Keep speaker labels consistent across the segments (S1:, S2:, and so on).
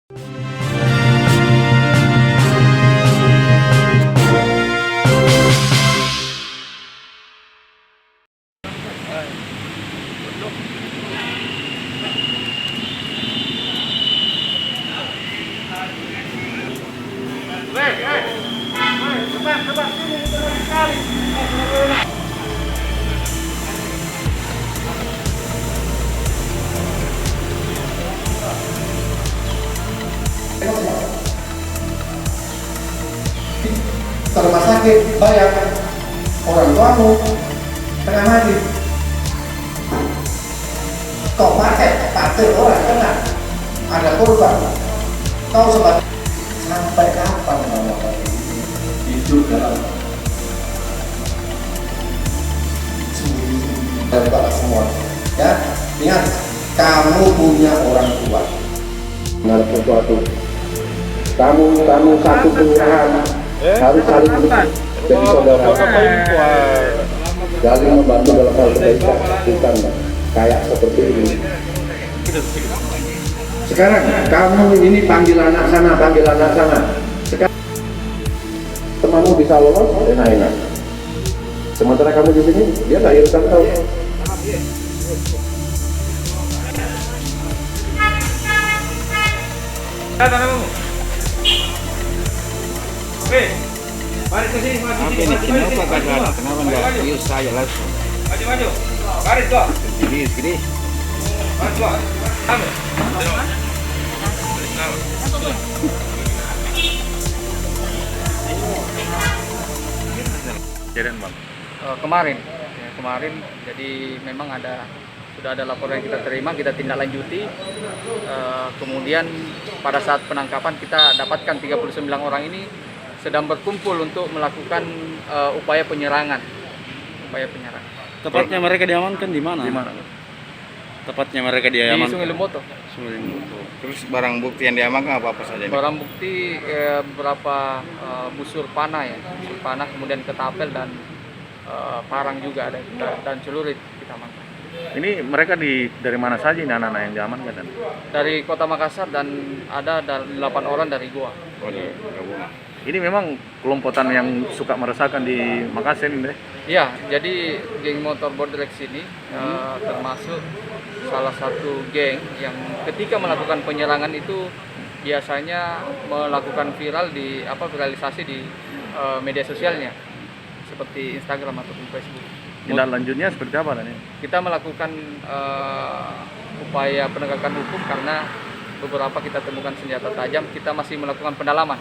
S1: Ke rumah sakit, bayar orang tuamu tengah mati, kau pakai orang kena, ada korban, kau sebagai sampai kapan kamu hidup dalam daripada semua, ya? Ingat, kamu punya orang tua.
S2: Dengan sesuatu, kamu satu kelurahan harus saling jadi saudara, saling membantu dalam hal kebaikan, bukan kayak seperti ini. Sekarang kamu ini panggil anak sana. Sekarang temanmu bisa lolos, enak. Sementara kamu di sini, dia nggak irisan tahu.
S3: Mari ke sini, kenapa enggak? Yuk saya langsung. Maju. Garis dua. Gini. Maju.
S4: Kejadian bang. Kemarin jadi memang sudah ada laporan yang kita terima, kita tindak lanjuti. Kemudian pada saat penangkapan kita dapatkan 39 orang ini sedang berkumpul untuk melakukan upaya penyerangan.
S5: Tepatnya mereka diamankan di mana? Tepatnya mereka diamankan
S4: di Sungai Lemboto.
S3: Terus barang bukti yang diamankan apa saja?
S4: Barang bukti beberapa busur panah, kemudian ketapel dan parang juga ada, dan celurit kita amankan.
S6: Ini mereka dari mana saja ini anak-anak yang diamankan?
S4: Dari Kota Makassar dan ada 8 orang dari Goa.
S6: Ini memang kelompokan yang suka meresahkan di Makassar ini.
S4: Iya, jadi geng motor Borderlex ini termasuk salah satu geng yang ketika melakukan penyerangan itu biasanya melakukan viralisasi di media sosialnya seperti Instagram ataupun Facebook.
S6: Tindak lanjutnya seperti apa nih?
S4: Kita melakukan upaya penegakan hukum karena beberapa kita temukan senjata tajam. Kita masih melakukan pendalaman.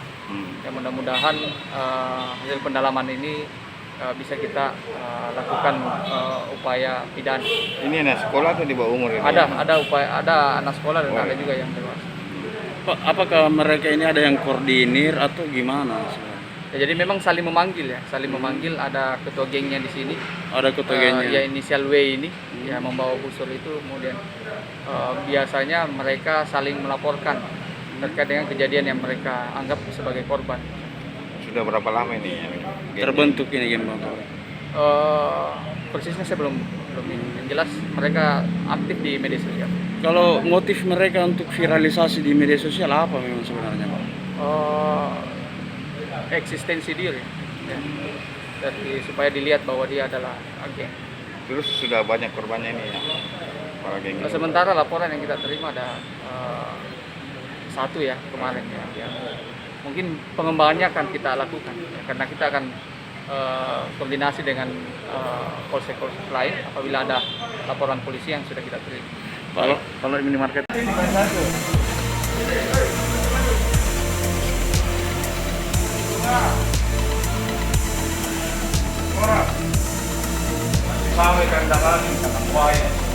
S4: Ya, mudah-mudahan hasil pendalaman ini bisa kita lakukan upaya pidana.
S3: Ini anak sekolah atau di bawah umur?
S4: Ada anak sekolah dan ada juga yang dewasa.
S5: Apakah mereka ini ada yang koordinir atau gimana?
S4: Ya, jadi memang saling memanggil. Ada ketua gengnya di sini.
S5: Ada ketua gengnya.
S4: Ya, inisial W ini ya membawa busur itu. Kemudian biasanya mereka saling melaporkan terkait dengan kejadian yang mereka anggap sebagai korban.
S3: Sudah berapa lama ini
S5: terbentuk ini geng motor?
S4: Persisnya saya belum ini. Yang jelas mereka aktif di media sosial.
S5: Kalau motif mereka untuk viralisasi di media sosial apa memang sebenarnya, Pak?
S4: Eksistensi diri, ya. Jadi supaya dilihat bahwa dia adalah agen.
S3: Terus sudah banyak korbannya ini ya, para geng.
S4: Sementara laporan yang kita terima ada satu ya kemarin ya. Mungkin pengembangannya akan kita lakukan ya, karena kita akan koordinasi dengan polsek-polsek lain apabila ada laporan polisi yang sudah kita terima.
S6: Kalau di minimarket
S3: Sampai kandang lagi, kandang buaya.